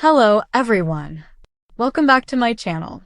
Hello everyone. Welcome back to my channel.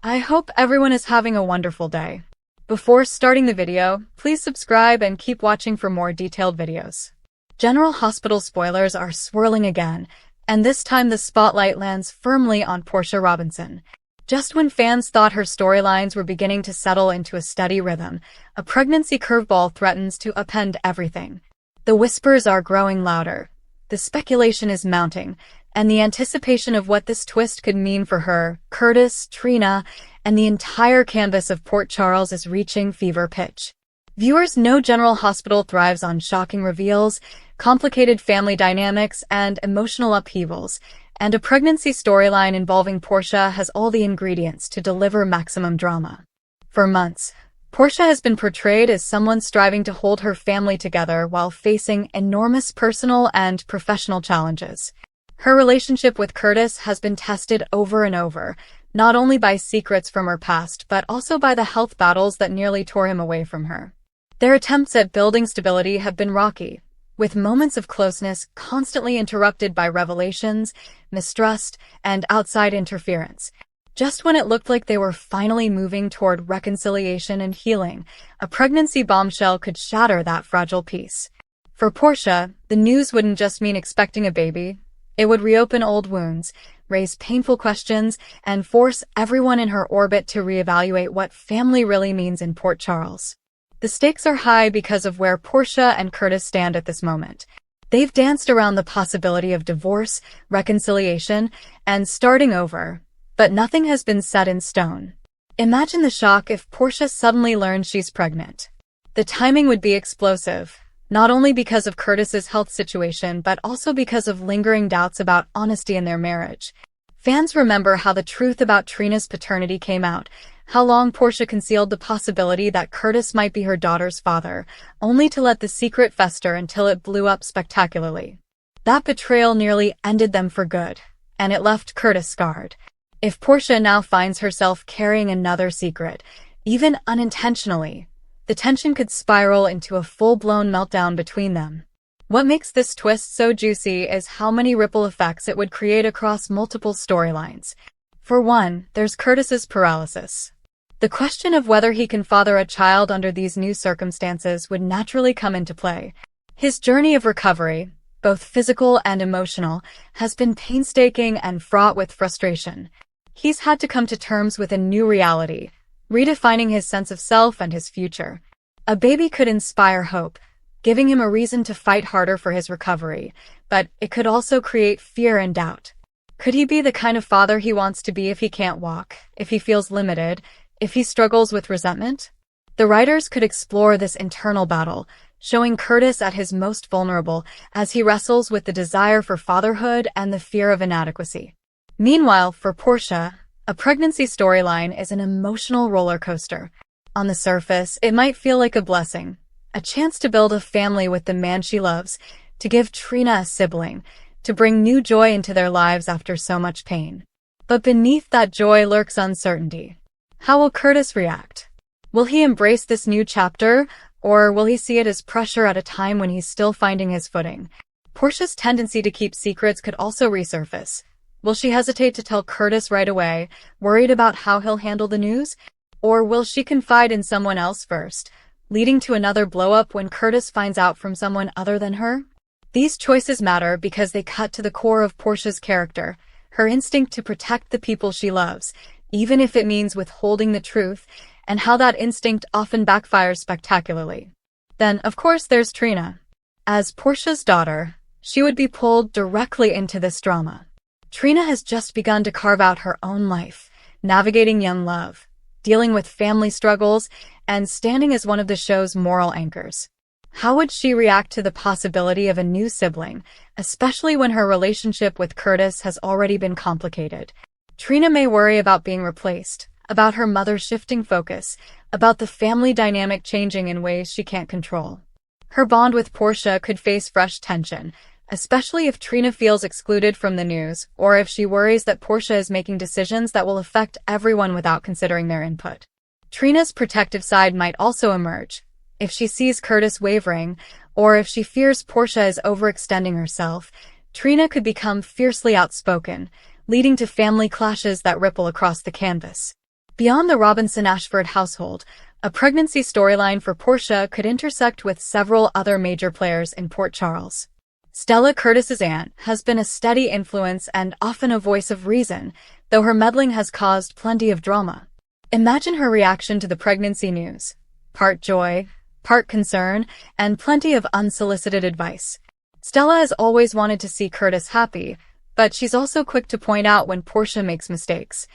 I hope everyone is having a wonderful day. Before starting the video, please subscribe and keep watching for more detailed videos. General Hospital spoilers are swirling again, and this time the spotlight lands firmly on Portia Robinson. Just when fans thought her storylines were beginning to settle into a steady rhythm, a pregnancy curveball threatens to upend everything. The whispers are growing louder. The speculation is mounting, and the anticipation of what this twist could mean for her, Curtis, Trina, and the entire canvas of Port Charles is reaching fever pitch. Viewers know General Hospital thrives on shocking reveals, complicated family dynamics, and emotional upheavals, and a pregnancy storyline involving Portia has all the ingredients to deliver maximum drama. For months, Portia has been portrayed as someone striving to hold her family together while facing enormous personal and professional challenges. Her relationship with Curtis has been tested over and over, not only by secrets from her past but also by the health battles that nearly tore him away from her. Their attempts at building stability have been rocky, with moments of closeness constantly interrupted by revelations, mistrust, and outside interference. Just when it looked like they were finally moving toward reconciliation and healing, a pregnancy bombshell could shatter that fragile peace. For Portia, the news wouldn't just mean expecting a baby. It would reopen old wounds, raise painful questions, and force everyone in her orbit to reevaluate what family really means in Port Charles. The stakes are high because of where Portia and Curtis stand at this moment. They've danced around the possibility of divorce, reconciliation, and starting over, but nothing has been set in stone. Imagine the shock if Portia suddenly learns she's pregnant. The timing would be explosive, not only because of Curtis's health situation but also because of lingering doubts about honesty in their marriage. Fans remember how the truth about Trina's paternity came out, how long Portia concealed the possibility that Curtis might be her daughter's father, only to let the secret fester until it blew up spectacularly. That betrayal nearly ended them for good, and it left Curtis scarred. If Portia now finds herself carrying another secret, even unintentionally, the tension could spiral into a full-blown meltdown between them. What makes this twist so juicy is how many ripple effects it would create across multiple storylines. For one, there's Curtis's paralysis. The question of whether he can father a child under these new circumstances would naturally come into play. His journey of recovery, both physical and emotional, has been painstaking and fraught with frustration. He's had to come to terms with a new reality, redefining his sense of self and his future. A baby could inspire hope, giving him a reason to fight harder for his recovery, but it could also create fear and doubt. Could he be the kind of father he wants to be if he can't walk, if he feels limited, if he struggles with resentment? The writers could explore this internal battle, showing Curtis at his most vulnerable as he wrestles with the desire for fatherhood and the fear of inadequacy. Meanwhile, for Portia, a pregnancy storyline is an emotional roller coaster. On the surface, it might feel like a blessing, a chance to build a family with the man she loves, to give Trina a sibling, to bring new joy into their lives after so much pain. But beneath that joy lurks uncertainty. How will Curtis react? Will he embrace this new chapter, or will he see it as pressure at a time when he's still finding his footing? Portia's tendency to keep secrets could also resurface. Will she hesitate to tell Curtis right away, worried about how he'll handle the news? Or will she confide in someone else first, leading to another blow-up when Curtis finds out from someone other than her? These choices matter because they cut to the core of Portia's character, her instinct to protect the people she loves, even if it means withholding the truth, and how that instinct often backfires spectacularly. Then, of course, there's Trina. As Portia's daughter, she would be pulled directly into this drama. Trina has just begun to carve out her own life, navigating young love, dealing with family struggles, and standing as one of the show's moral anchors. How would she react to the possibility of a new sibling, especially when her relationship with Curtis has already been complicated? Trina may worry about being replaced, about her mother shifting focus, about the family dynamic changing in ways she can't control. Her bond with Portia could face fresh tension, especially if Trina feels excluded from the news, or if she worries that Portia is making decisions that will affect everyone without considering their input. Trina's protective side might also emerge. If she sees Curtis wavering, or if she fears Portia is overextending herself, Trina could become fiercely outspoken, leading to family clashes that ripple across the canvas. Beyond the Robinson-Ashford household, a pregnancy storyline for Portia could intersect with several other major players in Port Charles. Stella Curtis's aunt has been a steady influence and often a voice of reason, though her meddling has caused plenty of drama. Imagine her reaction to the pregnancy news. Part joy, part concern, and plenty of unsolicited advice. Stella has always wanted to see Curtis happy, but she's also quick to point out when Portia makes mistakes.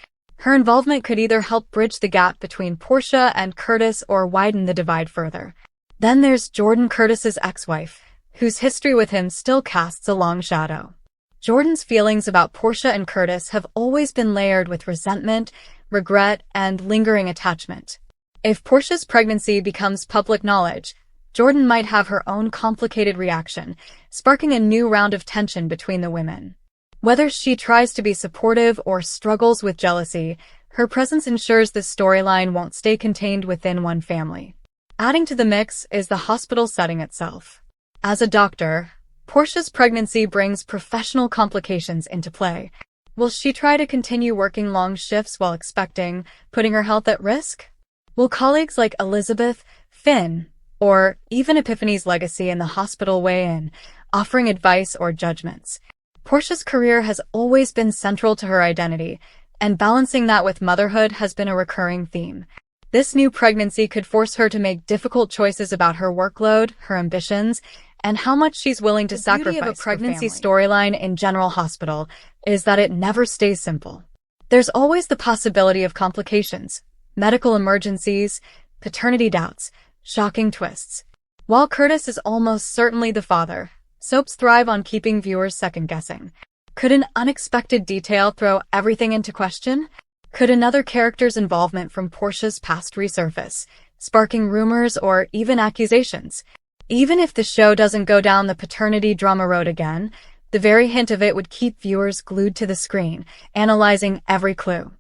Her involvement could either help bridge the gap between Portia and Curtis or widen the divide further. Then there's Jordan Curtis's ex-wife, whose history with him still casts a long shadow. Jordan's feelings about Portia and Curtis have always been layered with resentment, regret, and lingering attachment. If Portia's pregnancy becomes public knowledge, Jordan might have her own complicated reaction, sparking a new round of tension between the women. Whether she tries to be supportive or struggles with jealousy, her presence ensures the storyline won't stay contained within one family. Adding to the mix is the hospital setting itself. As a doctor, Portia's pregnancy brings professional complications into play. Will she try to continue working long shifts while expecting, putting her health at risk? Will colleagues like Elizabeth, Finn, or even Epiphany's legacy in the hospital weigh in, offering advice or judgments? Portia's career has always been central to her identity, and balancing that with motherhood has been a recurring theme. This new pregnancy could force her to make difficult choices about her workload, her ambitions, and how much she's willing to sacrifice. The beauty of a pregnancy storyline in General Hospital is that it never stays simple. There's always the possibility of complications, medical emergencies, paternity doubts, shocking twists. While Curtis is almost certainly the father, soaps thrive on keeping viewers second-guessing. Could an unexpected detail throw everything into question? Could another character's involvement from Portia's past resurface, sparking rumors or even accusations? Even if the show doesn't go down the paternity drama road again, the very hint of it would keep viewers glued to the screen, analyzing every clue.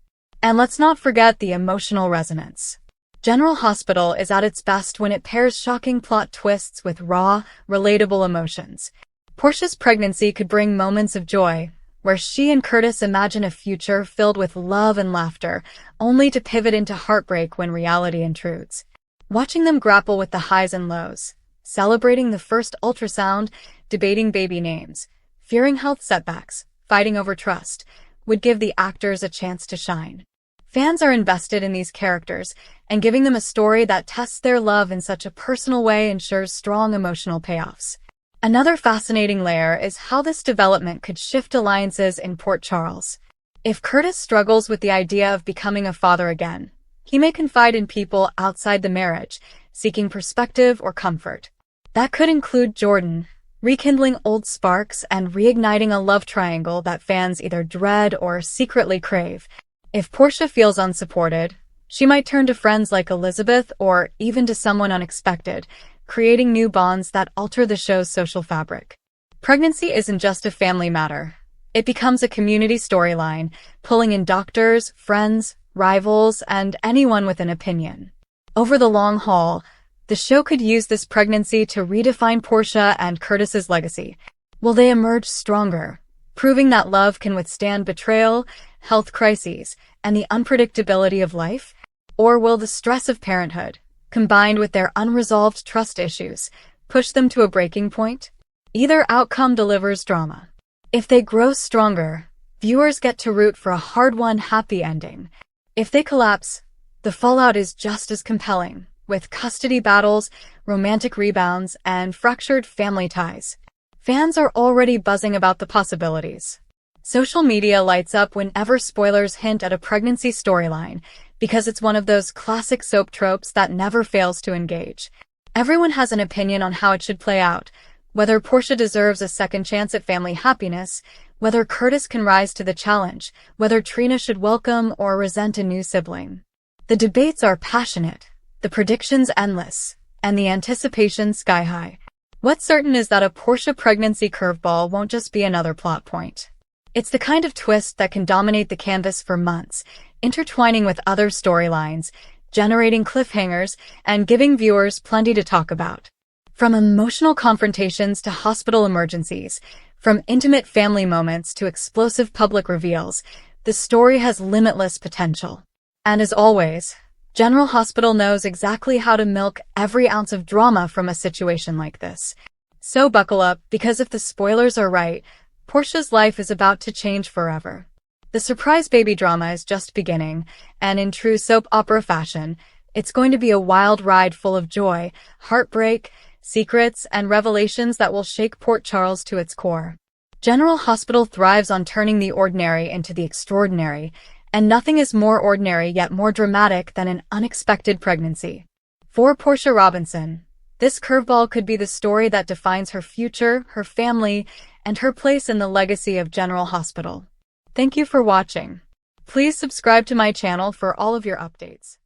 And let's not forget the emotional resonance. General Hospital is at its best when it pairs shocking plot twists with raw, relatable emotions. Portia's pregnancy could bring moments of joy, where she and Curtis imagine a future filled with love and laughter, only to pivot into heartbreak when reality intrudes. Watching them grapple with the highs and lows, celebrating the first ultrasound, debating baby names, fearing health setbacks, fighting over trust, would give the actors a chance to shine. Fans are invested in these characters, and giving them a story that tests their love in such a personal way ensures strong emotional payoffs. Another fascinating layer is how this development could shift alliances in Port Charles. If Curtis struggles with the idea of becoming a father again, he may confide in people outside the marriage, seeking perspective or comfort. That could include Jordan, rekindling old sparks and reigniting a love triangle that fans either dread or secretly crave. If Portia feels unsupported, she might turn to friends like Elizabeth or even to someone unexpected, creating new bonds that alter the show's social fabric. Pregnancy isn't just a family matter. It becomes a community storyline, pulling in doctors, friends, rivals, and anyone with an opinion. Over the long haul, the show could use this pregnancy to redefine Portia and Curtis's legacy. Will they emerge stronger, proving that love can withstand betrayal, health crises, and the unpredictability of life? Or will the stress of parenthood, combined with their unresolved trust issues, push them to a breaking point? Either outcome delivers drama. If they grow stronger, viewers get to root for a hard-won happy ending. If they collapse, the fallout is just as compelling, with custody battles, romantic rebounds, and fractured family ties. Fans are already buzzing about the possibilities. Social media lights up whenever spoilers hint at a pregnancy storyline, because it's one of those classic soap tropes that never fails to engage. Everyone has an opinion on how it should play out, whether Portia deserves a second chance at family happiness, whether Curtis can rise to the challenge, whether Trina should welcome or resent a new sibling. The debates are passionate, the predictions endless, and the anticipation sky-high. What's certain is that a Portia pregnancy curveball won't just be another plot point. It's the kind of twist that can dominate the canvas for months, intertwining with other storylines, generating cliffhangers, and giving viewers plenty to talk about. From emotional confrontations to hospital emergencies, From intimate family moments to explosive public reveals, the story has limitless potential. And as always, General Hospital knows exactly how to milk every ounce of drama from a situation like this. So buckle up, because if the spoilers are right, Portia's life is about to change forever. The surprise baby drama is just beginning, and in true soap opera fashion, it's going to be a wild ride full of joy, heartbreak, secrets, and revelations that will shake Port Charles to its core. General Hospital thrives on turning the ordinary into the extraordinary, and nothing is more ordinary yet more dramatic than an unexpected pregnancy. For Portia Robinson, this curveball could be the story that defines her future, her family, and her place in the legacy of General Hospital. Thank you for watching. Please subscribe to my channel for all of your updates.